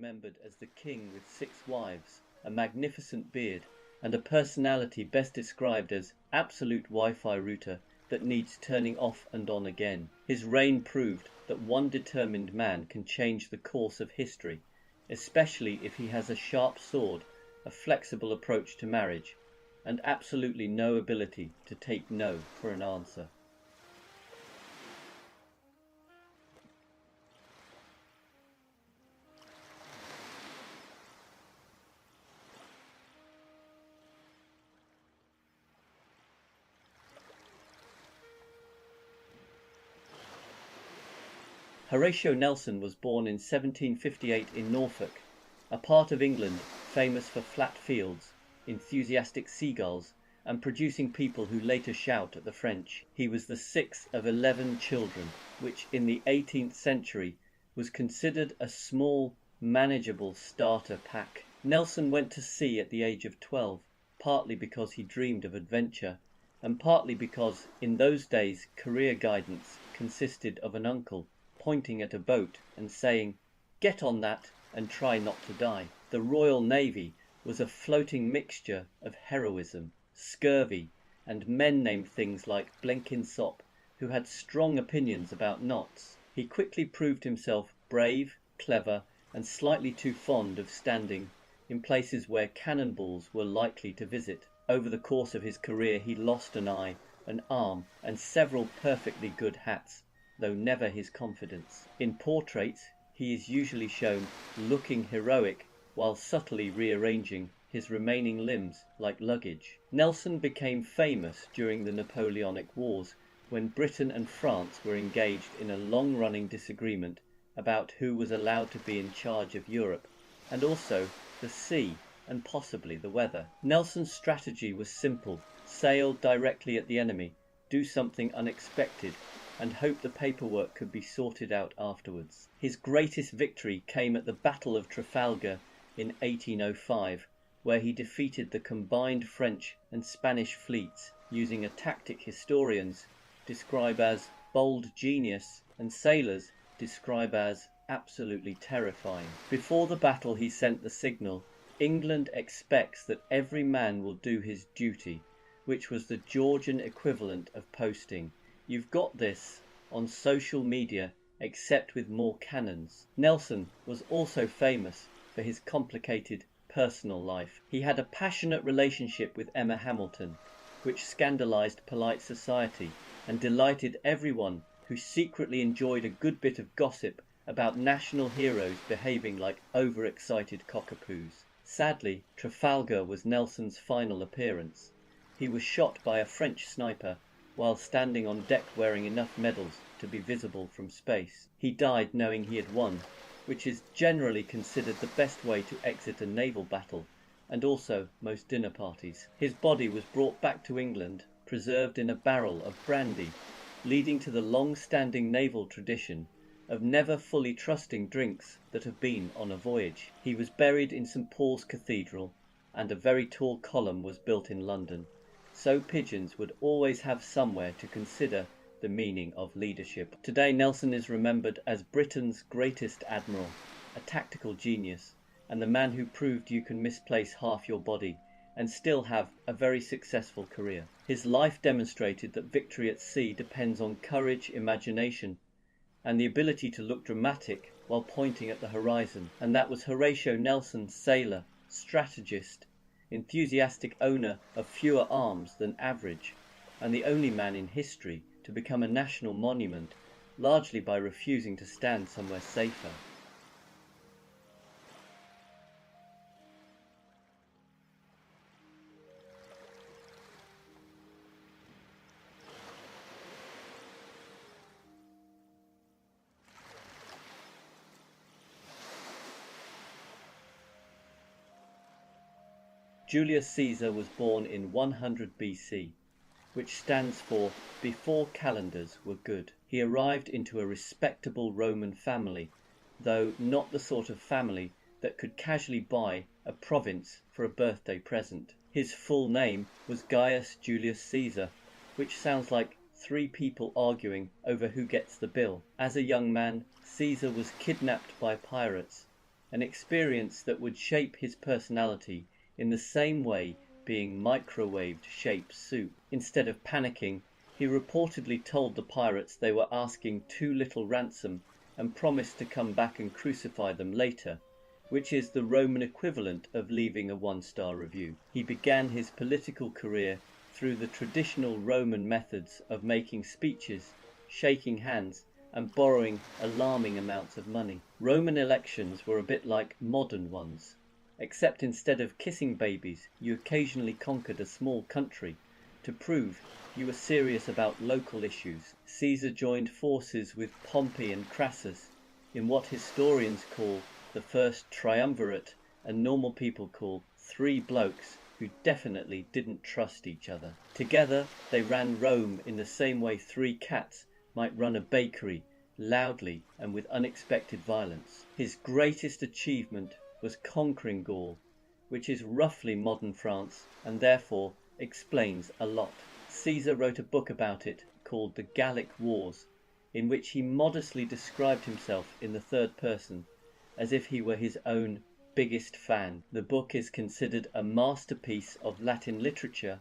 remembered as the king with 6 wives, a magnificent beard, and a personality best described as absolute Wi-Fi router that needs turning off and on again. His reign proved that one determined man can change the course of history, especially if he has a sharp sword, a flexible approach to marriage, and absolutely no ability to take no for an answer. Horatio Nelson was born in 1758 in Norfolk, a part of England famous for flat fields, enthusiastic seagulls, and producing people who later shout at the French. He was the 6th of 11 children, which in the 18th century was considered a small, manageable starter pack. Nelson went to sea at the age of 12, partly because he dreamed of adventure, and partly because in those days career guidance consisted of an uncle pointing at a boat and saying, "Get on that and try not to die." The Royal Navy was a floating mixture of heroism, scurvy, and men named things like Blenkinsop, who had strong opinions about knots. He quickly proved himself brave, clever, and slightly too fond of standing in places where cannonballs were likely to visit. Over the course of his career he lost an eye, an arm, and several perfectly good hats, though never his confidence. In portraits, he is usually shown looking heroic while subtly rearranging his remaining limbs like luggage. Nelson became famous during the Napoleonic Wars, when Britain and France were engaged in a long-running disagreement about who was allowed to be in charge of Europe, and also the sea and possibly the weather. Nelson's strategy was simple: sail directly at the enemy, do something unexpected, and hope the paperwork could be sorted out afterwards. His greatest victory came at the Battle of Trafalgar in 1805, where he defeated the combined French and Spanish fleets using a tactic historians describe as bold genius and sailors describe as absolutely terrifying. Before the battle he sent the signal, "England expects that every man will do his duty," which was the Georgian equivalent of posting, "You've got this," on social media, except with more cannons. Nelson was also famous for his complicated personal life. He had a passionate relationship with Emma Hamilton, which scandalized polite society and delighted everyone who secretly enjoyed a good bit of gossip about national heroes behaving like overexcited cockapoos. Sadly, Trafalgar was Nelson's final appearance. He was shot by a French sniper while standing on deck wearing enough medals to be visible from space. He died knowing he had won, which is generally considered the best way to exit a naval battle, and also most dinner parties. His body was brought back to England, preserved in a barrel of brandy, leading to the long-standing naval tradition of never fully trusting drinks that have been on a voyage. He was buried in St. Paul's Cathedral, and a very tall column was built in London, so pigeons would always have somewhere to consider the meaning of leadership. Today Nelson is remembered as Britain's greatest admiral, a tactical genius, and the man who proved you can misplace half your body and still have a very successful career. His life demonstrated that victory at sea depends on courage, imagination, and the ability to look dramatic while pointing at the horizon. And that was Horatio Nelson, sailor, strategist, enthusiastic owner of fewer arms than average, and the only man in history to become a national monument, largely by refusing to stand somewhere safer. Julius Caesar was born in 100 BC, which stands for before calendars were good. He arrived into a respectable Roman family, though not the sort of family that could casually buy a province for a birthday present. His full name was Gaius Julius Caesar, which sounds like 3 people arguing over who gets the bill. As a young man, Caesar was kidnapped by pirates an experience that would shape his personality in the same way being microwaved shaped soup. Instead of panicking, he reportedly told the pirates they were asking too little ransom and promised to come back and crucify them later, which is the Roman equivalent of leaving a one-star review. He began his political career through the traditional Roman methods of making speeches, shaking hands, and borrowing alarming amounts of money. Roman elections were a bit like modern ones, except instead of kissing babies, you occasionally conquered a small country to prove you were serious about local issues. Caesar joined forces with Pompey and Crassus in what historians call the first triumvirate and normal people call three blokes who definitely didn't trust each other. Together they ran Rome in the same way three cats might run a bakery, loudly and with unexpected violence. His greatest achievement was conquering Gaul, which is roughly modern France and therefore explains a lot. Caesar wrote a book about it called The Gallic Wars, in which he modestly described himself in the third person as if he were his own biggest fan. The book is considered a masterpiece of Latin literature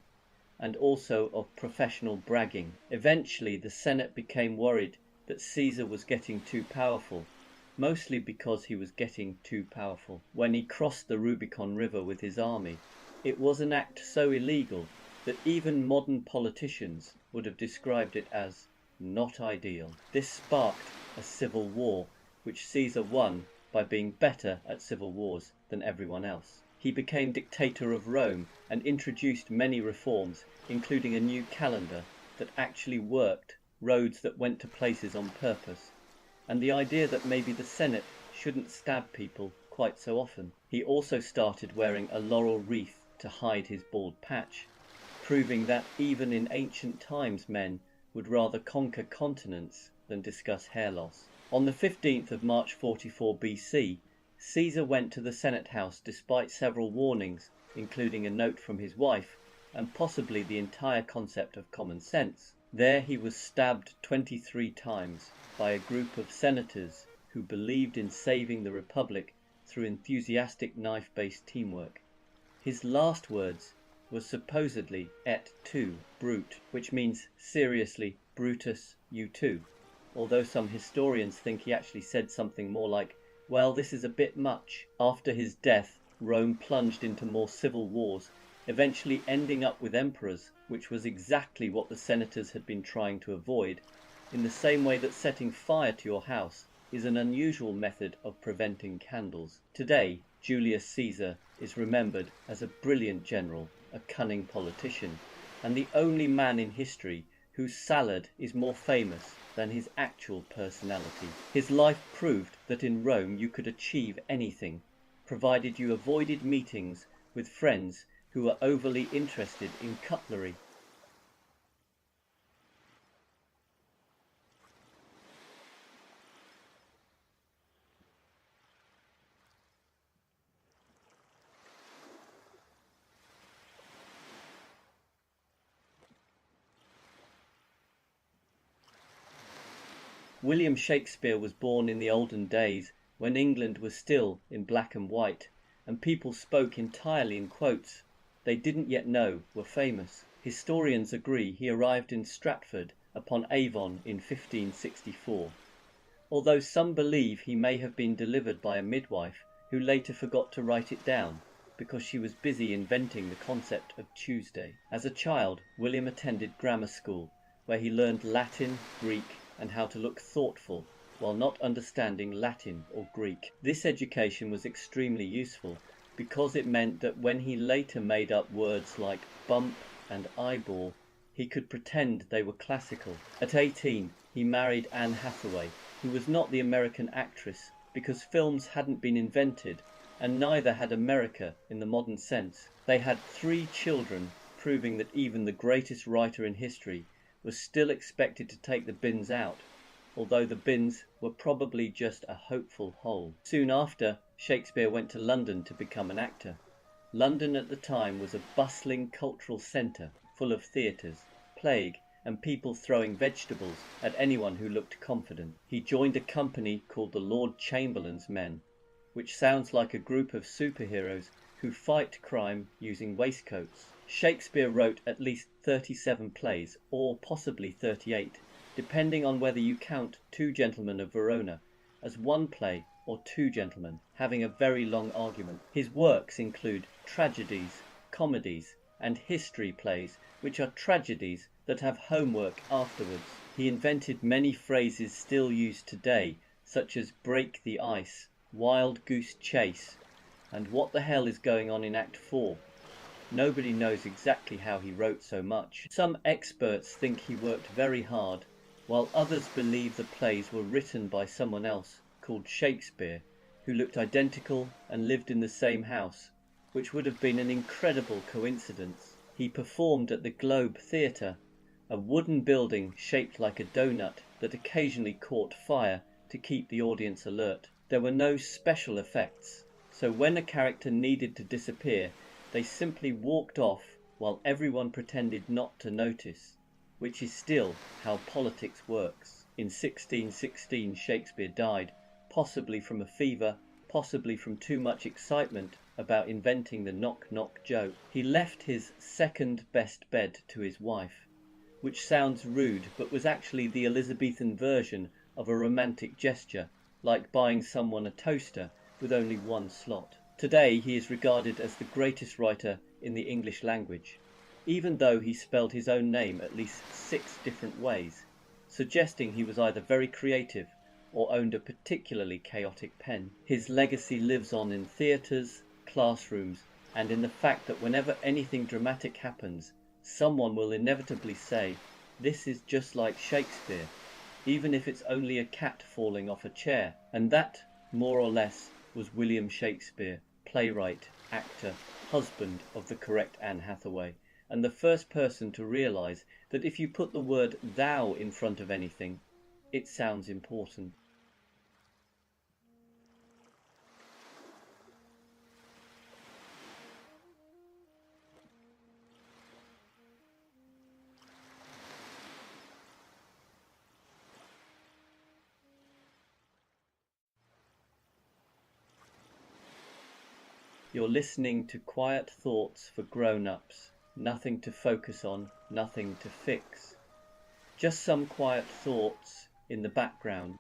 and also of professional bragging. Eventually the Senate became worried that Caesar was getting too powerful, mostly because he was getting too powerful. When he crossed the Rubicon River with his army, it was an act so illegal that even modern politicians would have described it as not ideal. This sparked a civil war, which Caesar won by being better at civil wars than everyone else. He became dictator of Rome and introduced many reforms, including a new calendar that actually worked, roads that went to places on purpose, and the idea that maybe the Senate shouldn't stab people quite so often. He also started wearing a laurel wreath to hide his bald patch, proving that even in ancient times men would rather conquer continents than discuss hair loss. On the 15th of March 44 BC, Caesar went to the Senate House despite several warnings, including a note from his wife, and possibly the entire concept of common sense. There he was stabbed 23 times by a group of senators who believed in saving the Republic through enthusiastic knife-based teamwork. His last words were supposedly et tu, brute, which means seriously, Brutus, you too, although some historians think he actually said something more like, well, this is a bit much. After his death, Rome plunged into more civil wars, eventually ending up with emperors, which was exactly what the senators had been trying to avoid, in the same way that setting fire to your house is an unusual method of preventing candles. Today, Julius Caesar is remembered as a brilliant general, a cunning politician, and the only man in history whose salad is more famous than his actual personality. His life proved that in Rome you could achieve anything, provided you avoided meetings with friends who were overly interested in cutlery. William Shakespeare was born in the olden days when England was still in black and white, and people spoke entirely in quotes they didn't yet know were famous. Historians agree he arrived in Stratford upon Avon in 1564, although some believe he may have been delivered by a midwife who later forgot to write it down because she was busy inventing the concept of Tuesday. As a child, William attended grammar school, where he learned Latin, Greek, and how to look thoughtful while not understanding Latin or Greek. This education was extremely useful because it meant that when he later made up words like bump and eyeball, he could pretend they were classical. At 18, he married Anne Hathaway, who was not the American actress because films hadn't been invented, and neither had America in the modern sense. They had 3 children, proving that even the greatest writer in history was still expected to take the bins out, although the bins were probably just a hopeful hole. Soon after, Shakespeare went to London to become an actor. London at the time was a bustling cultural centre full of theatres, plague, and people throwing vegetables at anyone who looked confident. He joined a company called the Lord Chamberlain's Men, which sounds like a group of superheroes who fight crime using waistcoats. Shakespeare wrote at least 37 plays, or possibly 38, depending on whether you count Two Gentlemen of Verona as one play or two gentlemen having a very long argument. His works include tragedies, comedies, and history plays, which are tragedies that have homework afterwards. He invented many phrases still used today, such as break the ice, wild goose chase, and what the hell is going on in Act 4? Nobody knows exactly how he wrote so much. Some experts think he worked very hard, while others believe the plays were written by someone else called Shakespeare, who looked identical and lived in the same house, which would have been an incredible coincidence. He performed at the Globe Theatre, a wooden building shaped like a donut that occasionally caught fire to keep the audience alert. There were no special effects, so when a character needed to disappear, they simply walked off while everyone pretended not to notice, which is still how politics works. In 1616 Shakespeare died, possibly from a fever, possibly from too much excitement about inventing the knock-knock joke. He left his second best bed to his wife, which sounds rude but was actually the Elizabethan version of a romantic gesture, like buying someone a toaster with only one slot. Today he is regarded as the greatest writer in the English language, even though he spelled his own name at least 6 different ways, suggesting he was either very creative or owned a particularly chaotic pen. His legacy lives on in theatres, classrooms, and in the fact that whenever anything dramatic happens, someone will inevitably say, "This is just like Shakespeare," even if it's only a cat falling off a chair. And that, more or less, was William Shakespeare, playwright, actor, husband of the correct Anne Hathaway, and the first person to realise that if you put the word thou in front of anything, it sounds important. You're listening to quiet thoughts for grown-ups, nothing to focus on, nothing to fix. Just some quiet thoughts in the background.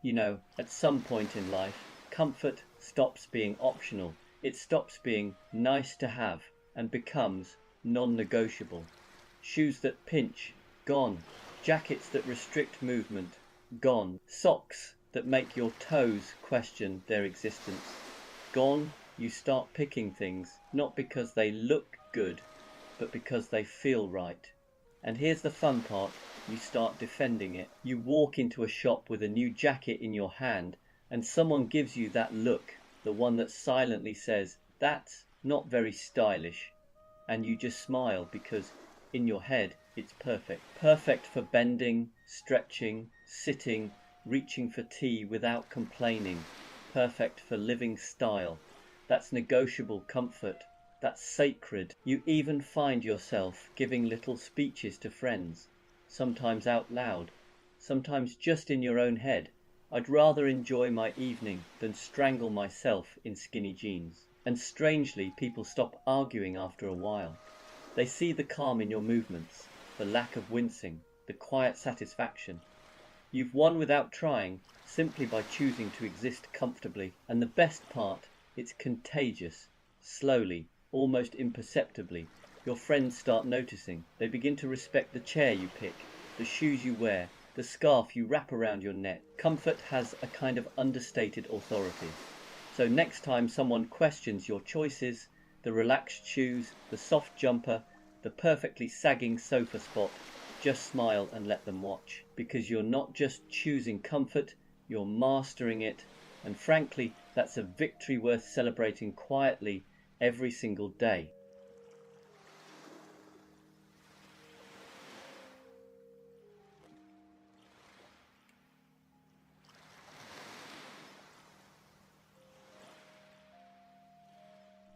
You know, at some point in life, comfort stops being optional. It stops being nice to have and becomes non-negotiable. Shoes that pinch, gone. Jackets that restrict movement, gone. Socks that make your toes question their existence, gone. You start picking things, not because they look good, but because they feel right. And here's the fun part, you start defending it. You walk into a shop with a new jacket in your hand, and someone gives you that look, the one that silently says, "That's not very stylish." And you just smile because in your head it's perfect. Perfect for bending, stretching, sitting, reaching for tea without complaining. Perfect for living style. That's negotiable comfort. That's sacred. You even find yourself giving little speeches to friends, sometimes out loud, sometimes just in your own head. I'd rather enjoy my evening than strangle myself in skinny jeans. And strangely, people stop arguing after a while. They see the calm in your movements, the lack of wincing, the quiet satisfaction. You've won without trying, simply by choosing to exist comfortably. And the best part, it's contagious. Slowly, almost imperceptibly, your friends start noticing. They begin to respect the chair you pick, the shoes you wear, the scarf you wrap around your neck. Comfort has a kind of understated authority. So next time someone questions your choices, the relaxed shoes, the soft jumper, the perfectly sagging sofa spot, just smile and let them watch. Because you're not just choosing comfort, you're mastering it. And frankly, that's a victory worth celebrating quietly every single day.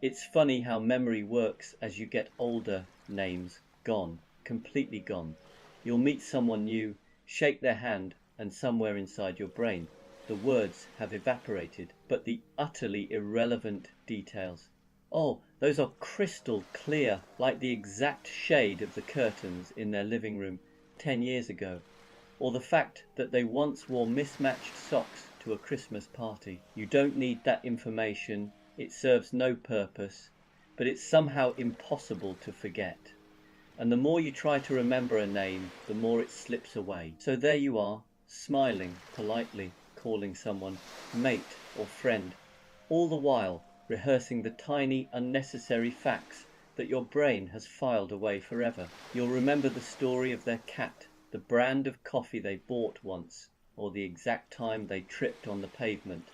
It's funny how memory works as you get older. Names gone, completely gone. You'll meet someone new, shake their hand, and somewhere inside your brain, The words have evaporated, but the utterly irrelevant details. Oh, those are crystal clear, like the exact shade of the curtains in their living room 10 years ago, or the fact that they once wore mismatched socks to a Christmas party. You don't need that information, it serves no purpose, but it's somehow impossible to forget. And the more you try to remember a name, the more it slips away. So there you are, smiling, politely calling someone mate or friend, all the while rehearsing the tiny, unnecessary facts that your brain has filed away forever. You'll remember the story of their cat, the brand of coffee they bought once, or the exact time they tripped on the pavement.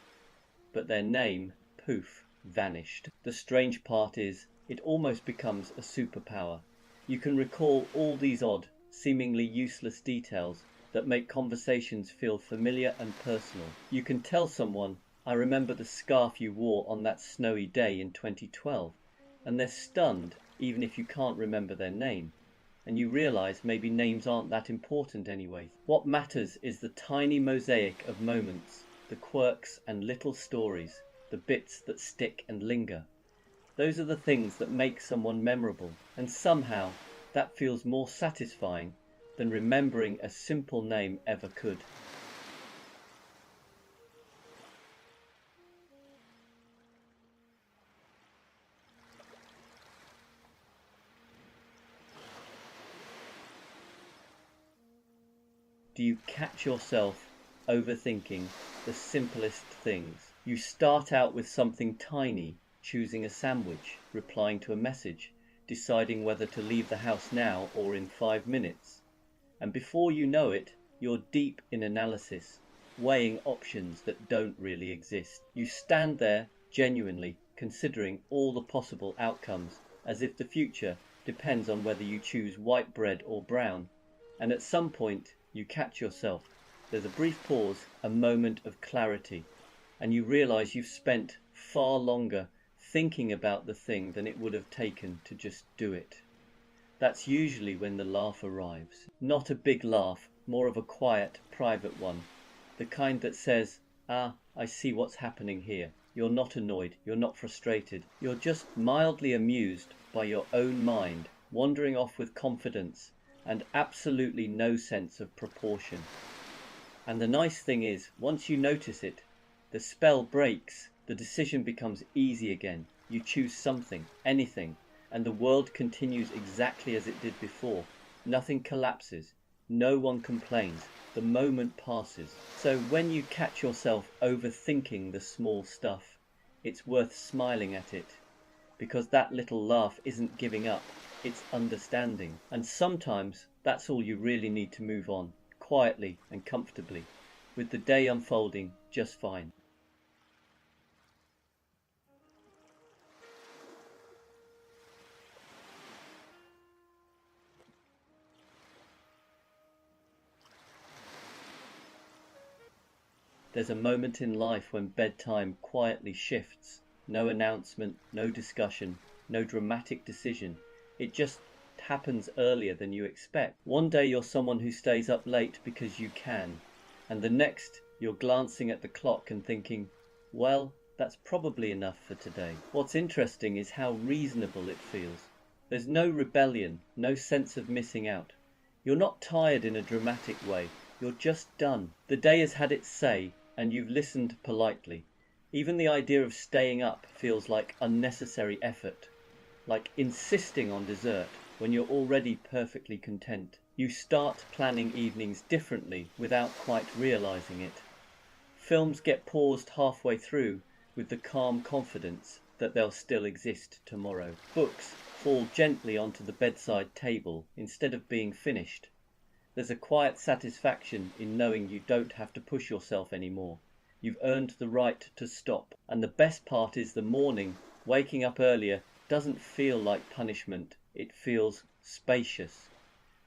But their name, poof, vanished. The strange part is, it almost becomes a superpower. You can recall all these odd, seemingly useless details that make conversations feel familiar and personal. You can tell someone, I remember the scarf you wore on that snowy day in 2012, and they're stunned even if you can't remember their name. And you realize maybe names aren't that important anyway. What matters is the tiny mosaic of moments, the quirks and little stories, the bits that stick and linger. Those are the things that make someone memorable, and somehow that feels more satisfying than remembering a simple name ever could. Do you catch yourself overthinking the simplest things? You start out with something tiny, choosing a sandwich, replying to a message, deciding whether to leave the house now or in 5 minutes. And before you know it, you're deep in analysis, weighing options that don't really exist. You stand there, genuinely considering all the possible outcomes, as if the future depends on whether you choose white bread or brown. And at some point, you catch yourself. There's a brief pause, a moment of clarity, and you realize you've spent far longer thinking about the thing than it would have taken to just do it. That's usually when the laugh arrives. Not a big laugh, more of a quiet, private one. The kind that says, I see what's happening here. You're not annoyed, you're not frustrated. You're just mildly amused by your own mind, wandering off with confidence and absolutely no sense of proportion. And the nice thing is, once you notice it, the spell breaks, the decision becomes easy again. You choose something, anything, and the world continues exactly as it did before. Nothing collapses, no one complains, the moment passes. So when you catch yourself overthinking the small stuff, it's worth smiling at it, because that little laugh isn't giving up, it's understanding. And sometimes that's all you really need to move on, quietly and comfortably, with the day unfolding just fine. There's a moment in life when bedtime quietly shifts. No announcement, no discussion, no dramatic decision. It just happens earlier than you expect. One day you're someone who stays up late because you can, and the next you're glancing at the clock and thinking, well, that's probably enough for today. What's interesting is how reasonable it feels. There's no rebellion, no sense of missing out. You're not tired in a dramatic way, you're just done. The day has had its say, and you've listened politely. Even the idea of staying up feels like unnecessary effort, like insisting on dessert when you're already perfectly content. You start planning evenings differently without quite realizing it. Films get paused halfway through with the calm confidence that they'll still exist tomorrow. Books fall gently onto the bedside table instead of being finished. There's a quiet satisfaction in knowing you don't have to push yourself anymore. You've earned the right to stop. And the best part is the morning, waking up earlier, doesn't feel like punishment. It feels spacious.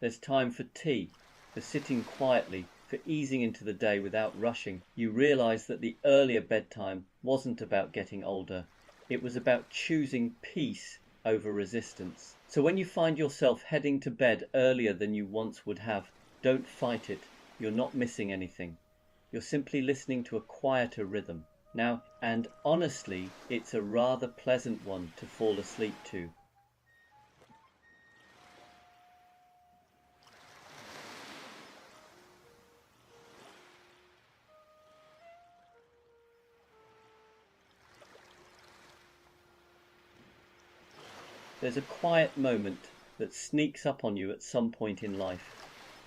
There's time for tea, for sitting quietly, for easing into the day without rushing. You realize that the earlier bedtime wasn't about getting older. It was about choosing peace over resistance. So when you find yourself heading to bed earlier than you once would have, don't fight it. You're not missing anything. You're simply listening to a quieter rhythm. Now, and honestly, it's a rather pleasant one to fall asleep to. There's a quiet moment that sneaks up on you at some point in life,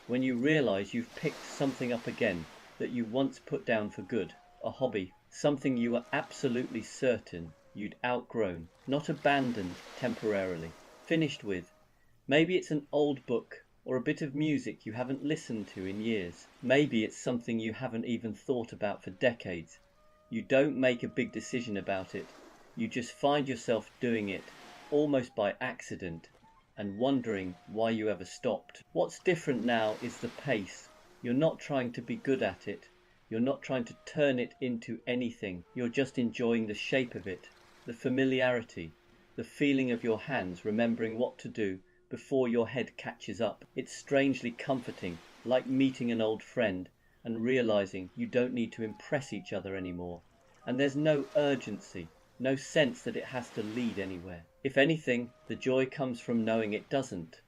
when you realize you've picked something up again that you once put down for good, a hobby, something you were absolutely certain you'd outgrown, not abandoned temporarily, finished with. Maybe it's an old book or a bit of music you haven't listened to in years. Maybe it's something you haven't even thought about for decades. You don't make a big decision about it. You just find yourself doing it, almost by accident, and wondering why you ever stopped. What's different now is the pace. You're not trying to be good at it. You're not trying to turn it into anything. You're just enjoying the shape of it, the familiarity, the feeling of your hands remembering what to do before your head catches up. It's strangely comforting, like meeting an old friend and realizing you don't need to impress each other anymore. And there's no urgency, no sense that it has to lead anywhere. If anything, the joy comes from knowing it doesn't.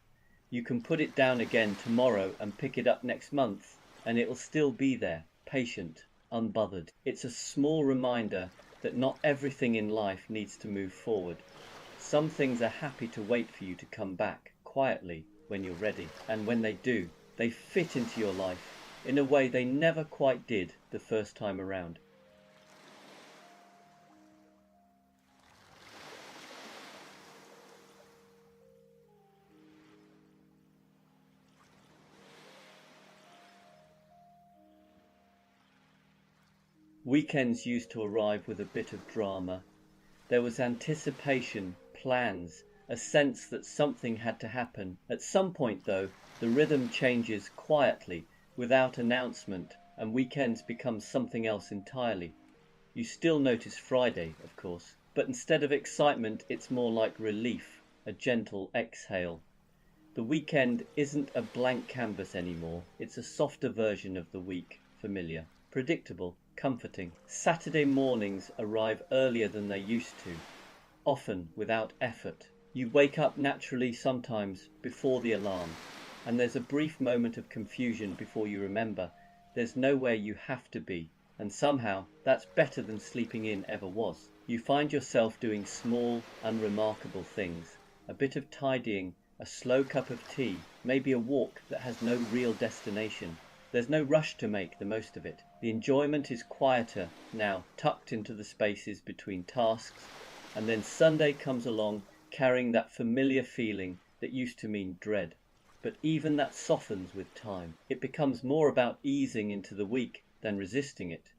You can put it down again tomorrow and pick it up next month, and it'll still be there, patient, unbothered. It's a small reminder that not everything in life needs to move forward. Some things are happy to wait for you to come back, quietly, when you're ready. And when they do, they fit into your life in a way they never quite did the first time around. Weekends used to arrive with a bit of drama. There was anticipation, plans, a sense that something had to happen. At some point, though, the rhythm changes quietly, without announcement, and weekends become something else entirely. You still notice Friday, of course, but instead of excitement, it's more like relief, a gentle exhale. The weekend isn't a blank canvas anymore. It's a softer version of the week, familiar, predictable, comforting. Saturday mornings arrive earlier than they used to, often without effort. You wake up naturally sometimes before the alarm, and there's a brief moment of confusion before you remember there's nowhere you have to be, and somehow that's better than sleeping in ever was. You find yourself doing small, unremarkable things, a bit of tidying, a slow cup of tea, maybe a walk that has no real destination. There's no rush to make the most of it. The enjoyment is quieter now, tucked into the spaces between tasks, and then Sunday comes along carrying that familiar feeling that used to mean dread. But even that softens with time. It becomes more about easing into the week than resisting it.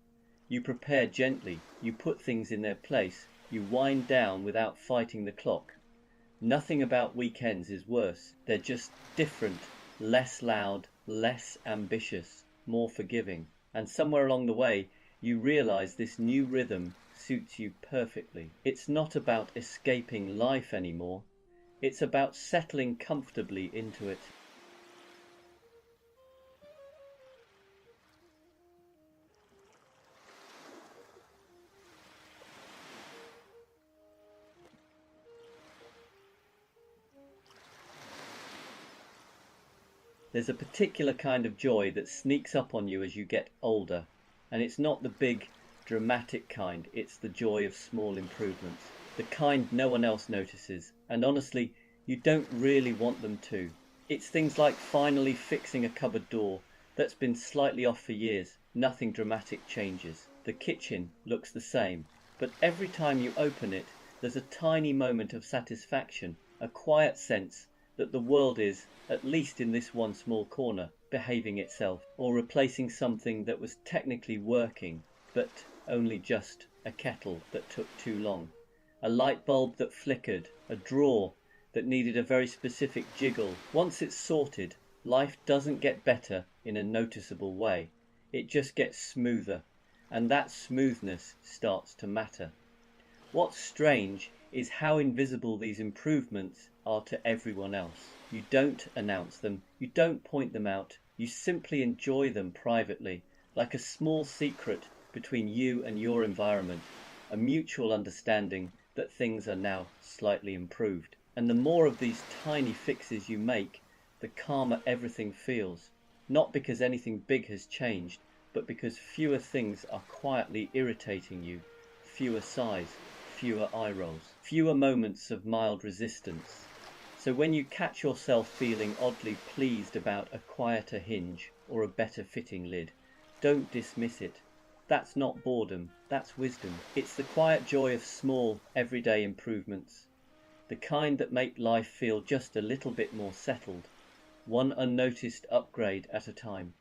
You prepare gently, you put things in their place, you wind down without fighting the clock. Nothing about weekends is worse. They're just different, less loud, less ambitious, more forgiving. And somewhere along the way, you realize this new rhythm suits you perfectly. It's not about escaping life anymore. It's about settling comfortably into it. There's a particular kind of joy that sneaks up on you as you get older, and it's not the big, dramatic kind, it's the joy of small improvements, the kind no one else notices, and honestly, you don't really want them to. It's things like finally fixing a cupboard door that's been slightly off for years. Nothing dramatic changes. The kitchen looks the same, but every time you open it, there's a tiny moment of satisfaction, a quiet sense that the world is, at least in this one small corner, behaving itself, or replacing something that was technically working, but only just a kettle that took too long, a light bulb that flickered, a drawer that needed a very specific jiggle. Once it's sorted, life doesn't get better in a noticeable way. It just gets smoother, and that smoothness starts to matter. What's strange is how invisible these improvements are to everyone else. You don't announce them, you don't point them out, you simply enjoy them privately, like a small secret between you and your environment, a mutual understanding that things are now slightly improved. And the more of these tiny fixes you make, the calmer everything feels, not because anything big has changed, but because fewer things are quietly irritating you, fewer sighs, fewer eye rolls, fewer moments of mild resistance. So when you catch yourself feeling oddly pleased about a quieter hinge or a better fitting lid, don't dismiss it. That's not boredom, that's wisdom. It's the quiet joy of small, everyday improvements, the kind that make life feel just a little bit more settled, one unnoticed upgrade at a time.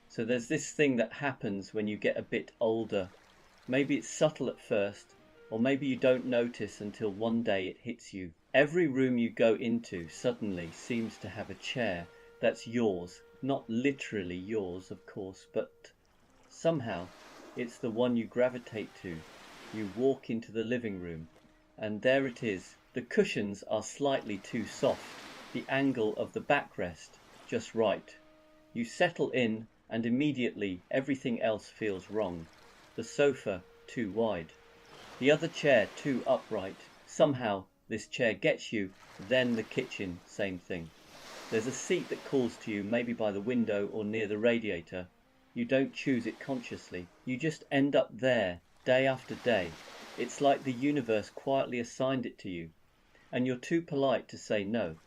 So there's this thing that happens when you get a bit older. Maybe it's subtle at first, or maybe you don't notice until one day it hits you. Every room you go into suddenly seems to have a chair that's yours. Not literally yours, of course, but somehow it's the one you gravitate to. You walk into the living room, and there it is. The cushions are slightly too soft, the angle of the backrest just right. You settle in, and immediately everything else feels wrong. The sofa too wide, the other chair too upright. Somehow this chair gets you, then the kitchen, same thing. There's a seat that calls to you, maybe by the window or near the radiator. You don't choose it consciously. You just end up there, day after day. It's like the universe quietly assigned it to you, and you're too polite to say no.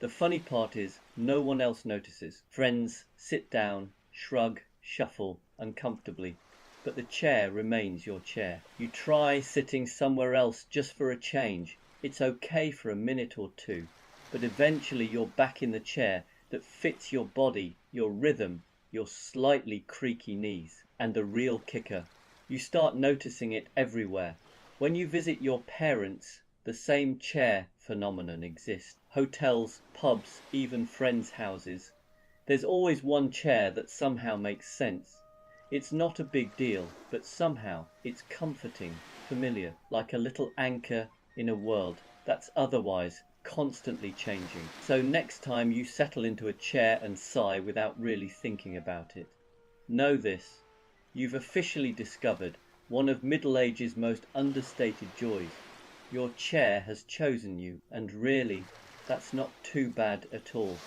The funny part is, no one else notices. Friends sit down, shrug, shuffle uncomfortably, but the chair remains your chair. You try sitting somewhere else just for a change. It's okay for a minute or two, but eventually you're back in the chair that fits your body, your rhythm, your slightly creaky knees. And the real kicker, you start noticing it everywhere. When you visit your parents, the same chair phenomenon exists. Hotels, pubs, even friends' houses. There's always one chair that somehow makes sense. It's not a big deal, but somehow it's comforting, familiar, like a little anchor in a world that's otherwise constantly changing. So next time you settle into a chair and sigh without really thinking about it, know this: you've officially discovered one of middle age's most understated joys. Your chair has chosen you, and really, that's not too bad at all.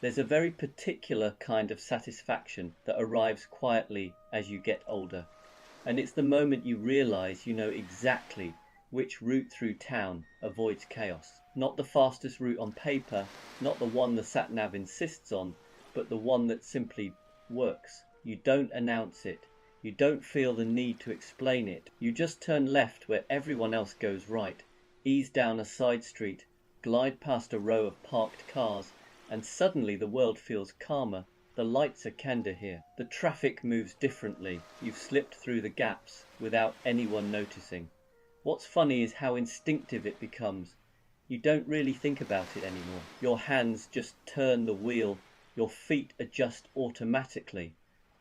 There's a very particular kind of satisfaction that arrives quietly as you get older, and it's the moment you realize you know exactly which route through town avoids chaos. Not the fastest route on paper, not the one the sat-nav insists on, but the one that simply works. You don't announce it. You don't feel the need to explain it. You just turn left where everyone else goes right, ease down a side street, glide past a row of parked cars, and suddenly the world feels calmer. The lights are kinder here. The traffic moves differently. You've slipped through the gaps without anyone noticing. What's funny is how instinctive it becomes. You don't really think about it anymore. Your hands just turn the wheel, your feet adjust automatically,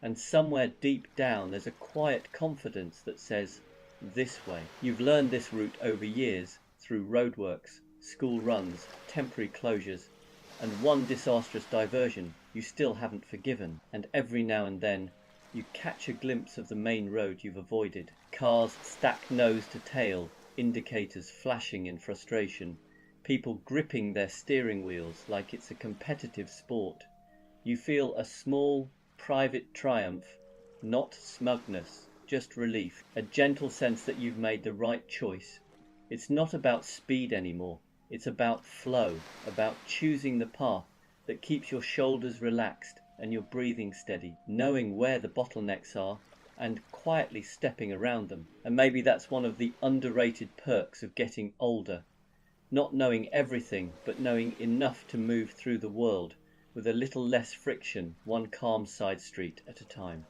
and somewhere deep down there's a quiet confidence that says, this way. You've learned this route over years, through roadworks, school runs, temporary closures, and one disastrous diversion you still haven't forgiven. And every now and then you catch a glimpse of the main road you've avoided. Cars stacked nose to tail, indicators flashing in frustration, people gripping their steering wheels like it's a competitive sport. You feel a small, private triumph, not smugness, just relief, a gentle sense that you've made the right choice. It's not about speed anymore. It's about flow, about choosing the path that keeps your shoulders relaxed and your breathing steady, knowing where the bottlenecks are and quietly stepping around them. And maybe that's one of the underrated perks of getting older. Not knowing everything, but knowing enough to move through the world with a little less friction, one calm side street at a time.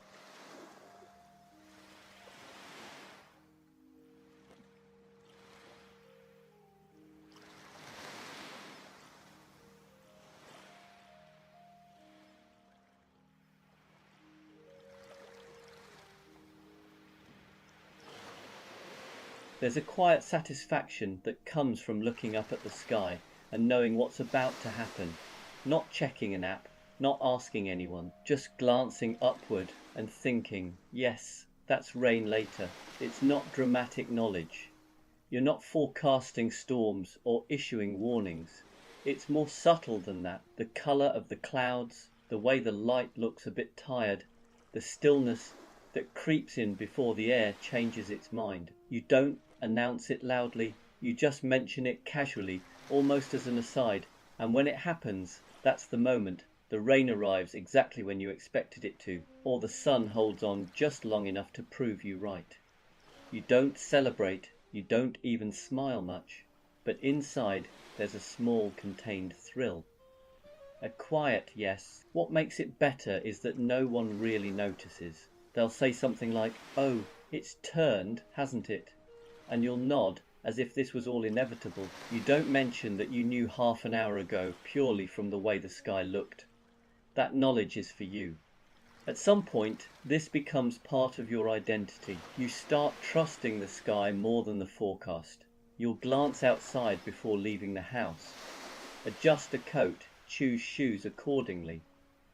There's a quiet satisfaction that comes from looking up at the sky and knowing what's about to happen, not checking an app, not asking anyone, just glancing upward and thinking, yes, that's rain later. It's not dramatic knowledge. You're not forecasting storms or issuing warnings. It's more subtle than that. The colour of the clouds, the way the light looks a bit tired, the stillness that creeps in before the air changes its mind. You don't announce it loudly, you just mention it casually, almost as an aside, and when it happens, that's the moment. The rain arrives exactly when you expected it to, or the sun holds on just long enough to prove you right. You don't celebrate, you don't even smile much, but inside there's a small contained thrill. A quiet yes. What makes it better is that no one really notices. They'll say something like, "Oh, it's turned, hasn't it?" And you'll nod as if this was all inevitable. You don't mention that you knew half an hour ago purely from the way the sky looked. That knowledge is for you. At some point, this becomes part of your identity. You start trusting the sky more than the forecast. You'll glance outside before leaving the house. Adjust a coat, choose shoes accordingly.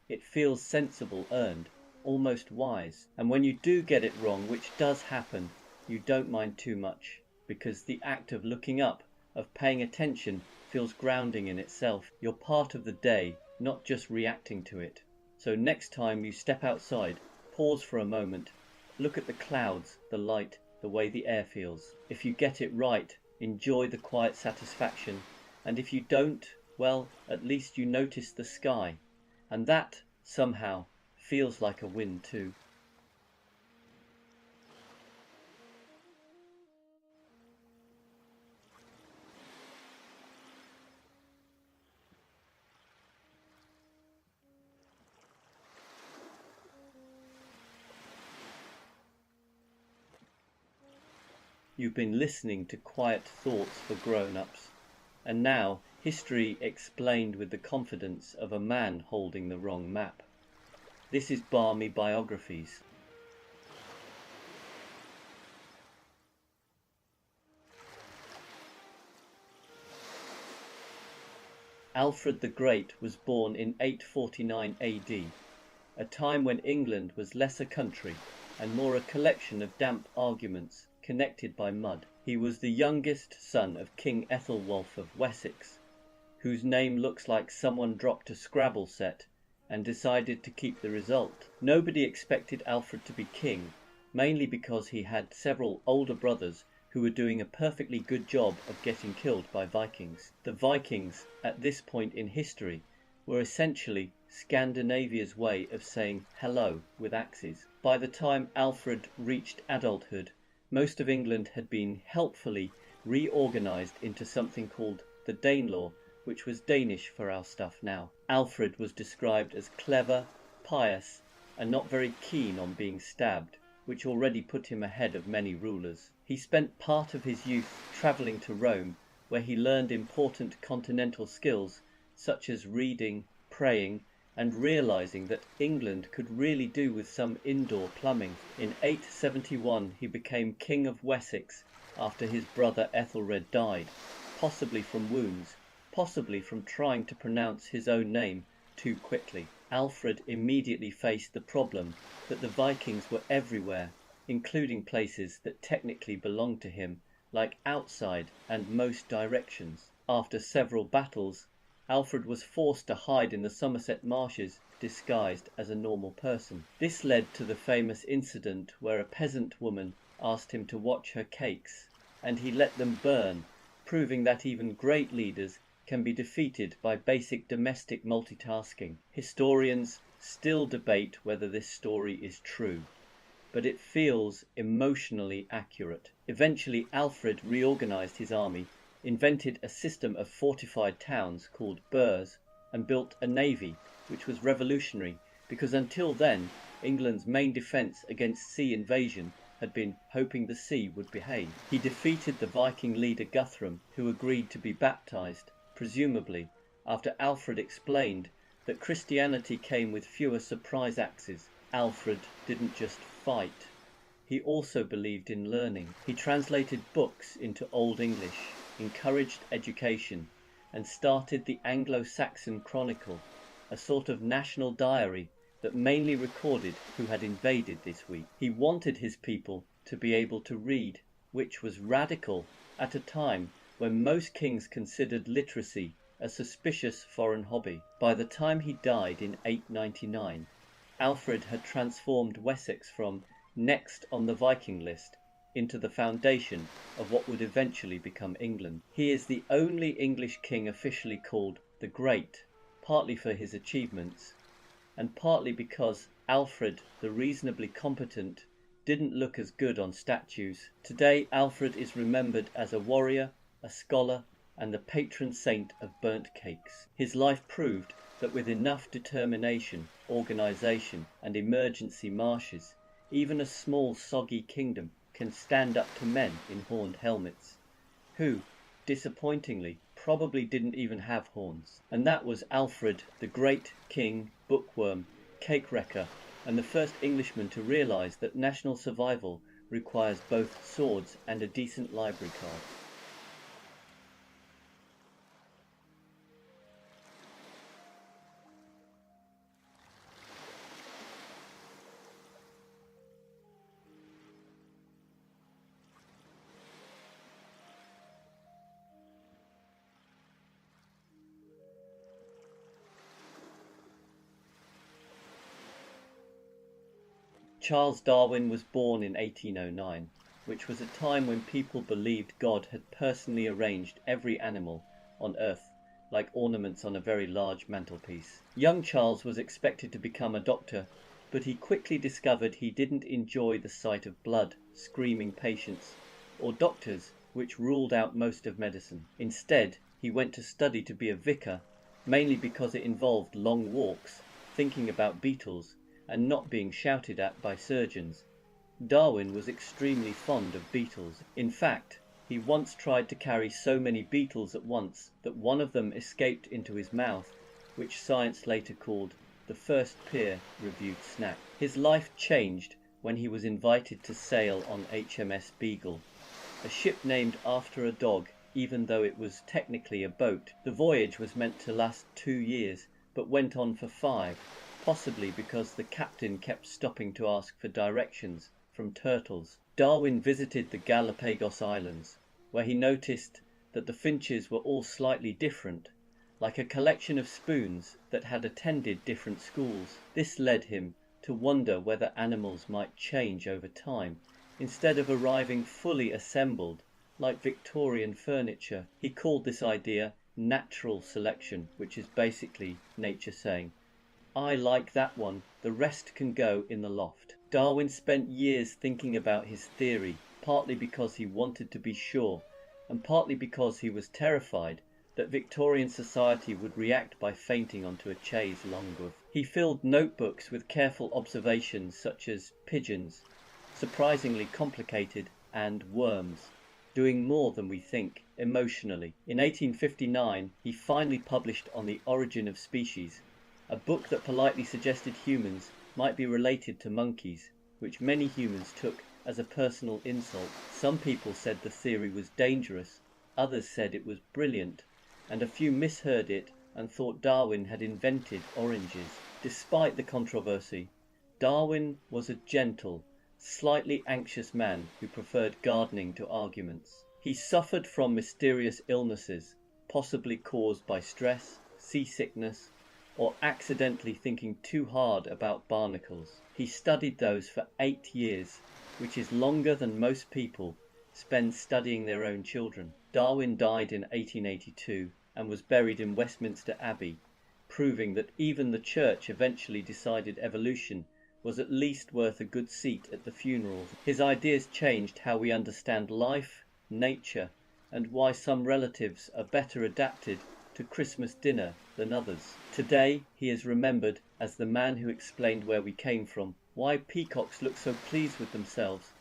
It feels sensible, earned, almost wise. And when you do get it wrong, which does happen, you don't mind too much, because the act of looking up, of paying attention, feels grounding in itself. You're part of the day, not just reacting to it. So next time you step outside, pause for a moment, look at the clouds, the light, the way the air feels. If you get it right, enjoy the quiet satisfaction, and if you don't, well, at least you notice the sky, and that, somehow, feels like a win too. You've been listening to Quiet Thoughts for Grown-Ups, and now history explained with the confidence of a man holding the wrong map. This is Balmy Biographies. Alfred the Great was born in 849 AD, a time when England was less a country and more a collection of damp arguments connected by mud. He was the youngest son of King Ethelwulf of Wessex, whose name looks like someone dropped a Scrabble set and decided to keep the result. Nobody expected Alfred to be king, mainly because he had several older brothers who were doing a perfectly good job of getting killed by Vikings. The Vikings, at this point in history, were essentially Scandinavia's way of saying hello with axes. By the time Alfred reached adulthood, most of England had been helpfully reorganised into something called the Danelaw, which was Danish for our stuff now. Alfred was described as clever, pious, and not very keen on being stabbed, which already put him ahead of many rulers. He spent part of his youth travelling to Rome, where he learned important continental skills such as reading, praying, and realising that England could really do with some indoor plumbing. In 871 he became King of Wessex after his brother Ethelred died, possibly from wounds, possibly from trying to pronounce his own name too quickly. Alfred immediately faced the problem that the Vikings were everywhere, including places that technically belonged to him, like outside and most directions. After several battles, Alfred was forced to hide in the Somerset marshes disguised as a normal person. This led to the famous incident where a peasant woman asked him to watch her cakes, and he let them burn, proving that even great leaders can be defeated by basic domestic multitasking. Historians still debate whether this story is true, but it feels emotionally accurate. Eventually Alfred reorganized his army, invented a system of fortified towns called burhs, and built a navy, which was revolutionary because until then England's main defence against sea invasion had been hoping the sea would behave. He defeated the Viking leader Guthrum, who agreed to be baptized, presumably after Alfred explained that Christianity came with fewer surprise axes. Alfred didn't just fight, he also believed in learning. He translated books into Old English, encouraged education, and started the Anglo-Saxon Chronicle, a sort of national diary that mainly recorded who had invaded this week. He wanted his people to be able to read, which was radical at a time when most kings considered literacy a suspicious foreign hobby. By the time he died in 899, Alfred had transformed Wessex from next on the Viking list into the foundation of what would eventually become England. He is the only English king officially called the Great, partly for his achievements, and partly because Alfred the reasonably competent didn't look as good on statues. Today Alfred is remembered as a warrior, a scholar, and the patron saint of burnt cakes. His life proved that with enough determination, organisation, and emergency marches, even a small soggy kingdom can stand up to men in horned helmets, who, disappointingly, probably didn't even have horns. And that was Alfred, the great king, bookworm, cake wrecker, and the first Englishman to realise that national survival requires both swords and a decent library card. Charles Darwin was born in 1809, which was a time when people believed God had personally arranged every animal on Earth like ornaments on a very large mantelpiece. Young Charles was expected to become a doctor, but he quickly discovered he didn't enjoy the sight of blood, screaming patients, or doctors, which ruled out most of medicine. Instead, he went to study to be a vicar, mainly because it involved long walks, thinking about beetles, and not being shouted at by surgeons. Darwin was extremely fond of beetles. In fact, he once tried to carry so many beetles at once that one of them escaped into his mouth, which science later called the first peer-reviewed snack. His life changed when he was invited to sail on HMS Beagle, a ship named after a dog, even though it was technically a boat. The voyage was meant to last 2 years, but went on for 5. Possibly because the captain kept stopping to ask for directions from turtles. Darwin visited the Galapagos Islands, where he noticed that the finches were all slightly different, like a collection of spoons that had attended different schools. This led him to wonder whether animals might change over time, instead of arriving fully assembled like Victorian furniture. He called this idea natural selection, which is basically nature saying, "I like that one, the rest can go in the loft." Darwin spent years thinking about his theory, partly because he wanted to be sure, and partly because he was terrified that Victorian society would react by fainting onto a chaise longue. He filled notebooks with careful observations such as pigeons, surprisingly complicated, and worms, doing more than we think emotionally. In 1859, he finally published On the Origin of Species, a book that politely suggested humans might be related to monkeys, which many humans took as a personal insult. Some people said the theory was dangerous, others said it was brilliant, and a few misheard it and thought Darwin had invented oranges. Despite the controversy, Darwin was a gentle, slightly anxious man who preferred gardening to arguments. He suffered from mysterious illnesses, possibly caused by stress, seasickness, or accidentally thinking too hard about barnacles. He studied those for 8 years, which is longer than most people spend studying their own children. Darwin died in 1882 and was buried in Westminster Abbey, proving that even the church eventually decided evolution was at least worth a good seat at the funerals. His ideas changed how we understand life, nature, and why some relatives are better adapted to Christmas dinner than others. Today he is remembered as the man who explained where we came from, why peacocks look so pleased with themselves,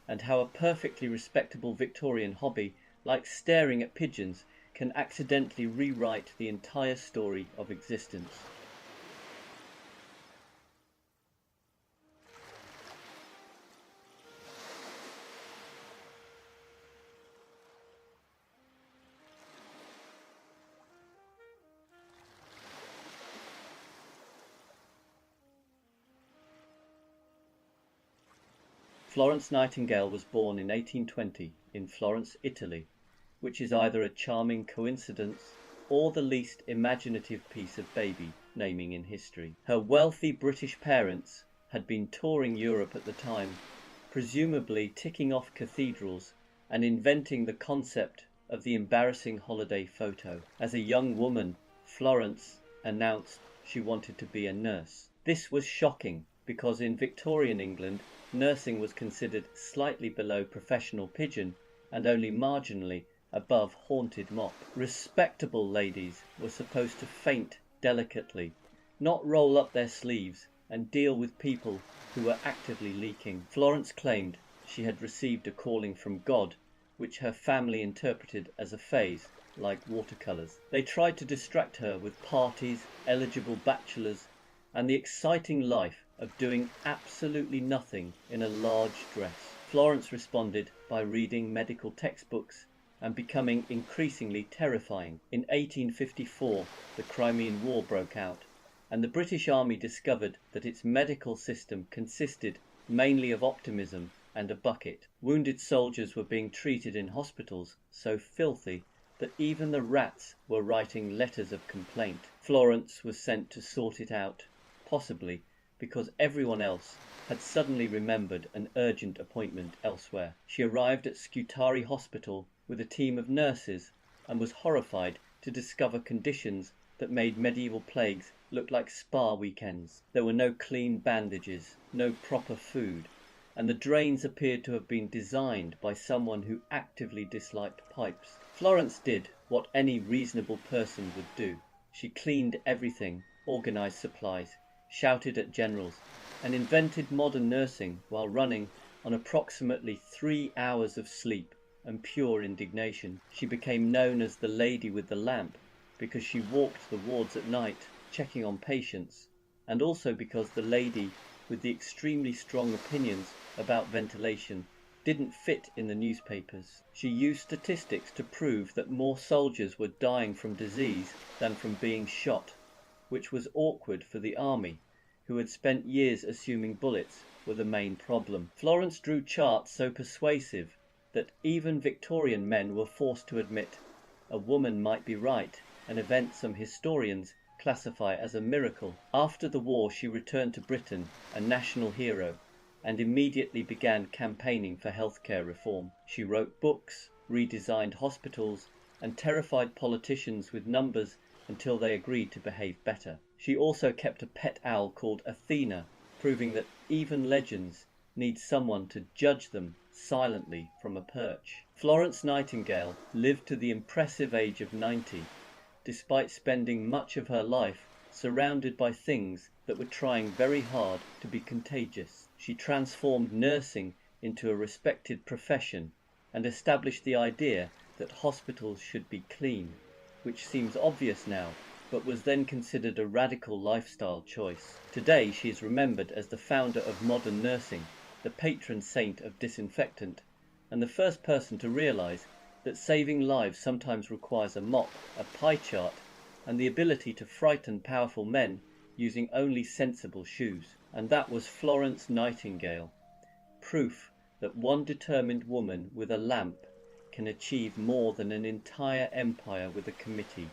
and how a perfectly respectable Victorian hobby like staring at pigeons can accidentally rewrite the entire story of existence. Florence Nightingale was born in 1820 in Florence, Italy, which is either a charming coincidence or the least imaginative piece of baby naming in history. Her wealthy British parents had been touring Europe at the time, presumably ticking off cathedrals and inventing the concept of the embarrassing holiday photo. As a young woman, Florence announced she wanted to be a nurse. This was shocking because in Victorian England, nursing was considered slightly below professional pigeon and only marginally above haunted mop. Respectable ladies were supposed to faint delicately, not roll up their sleeves and deal with people who were actively leaking. Florence claimed she had received a calling from God, which her family interpreted as a phase, like watercolours. They tried to distract her with parties, eligible bachelors, and the exciting life of doing absolutely nothing in a large dress. Florence responded by reading medical textbooks and becoming increasingly terrifying. In 1854, the Crimean War broke out, and the British Army discovered that its medical system consisted mainly of optimism and a bucket. Wounded soldiers were being treated in hospitals so filthy that even the rats were writing letters of complaint. Florence was sent to sort it out, possibly because everyone else had suddenly remembered an urgent appointment elsewhere. She arrived at Scutari Hospital with a team of nurses and was horrified to discover conditions that made medieval plagues look like spa weekends. There were no clean bandages, no proper food, and the drains appeared to have been designed by someone who actively disliked pipes. Florence did what any reasonable person would do. She cleaned everything, organised supplies, shouted at generals, and invented modern nursing while running on approximately 3 hours of sleep and pure indignation. She became known as the lady with the lamp because she walked the wards at night, checking on patients, and also because the lady with the extremely strong opinions about ventilation didn't fit in the newspapers. She used statistics to prove that more soldiers were dying from disease than from being shot, which was awkward for the army, who had spent years assuming bullets were the main problem. Florence drew charts so persuasive that even Victorian men were forced to admit a woman might be right, an event some historians classify as a miracle. After the war, she returned to Britain a national hero and immediately began campaigning for healthcare reform. She wrote books, redesigned hospitals, and terrified politicians with numbers until they agreed to behave better. She also kept a pet owl called Athena, proving that even legends need someone to judge them silently from a perch. Florence Nightingale lived to the impressive age of 90, despite spending much of her life surrounded by things that were trying very hard to be contagious. She transformed nursing into a respected profession and established the idea that hospitals should be clean, which seems obvious now, but was then considered a radical lifestyle choice. Today she is remembered as the founder of modern nursing, the patron saint of disinfectant, and the first person to realize that saving lives sometimes requires a mop, a pie chart, and the ability to frighten powerful men using only sensible shoes. And that was Florence Nightingale, proof that one determined woman with a lamp can achieve more than an entire empire with a committee.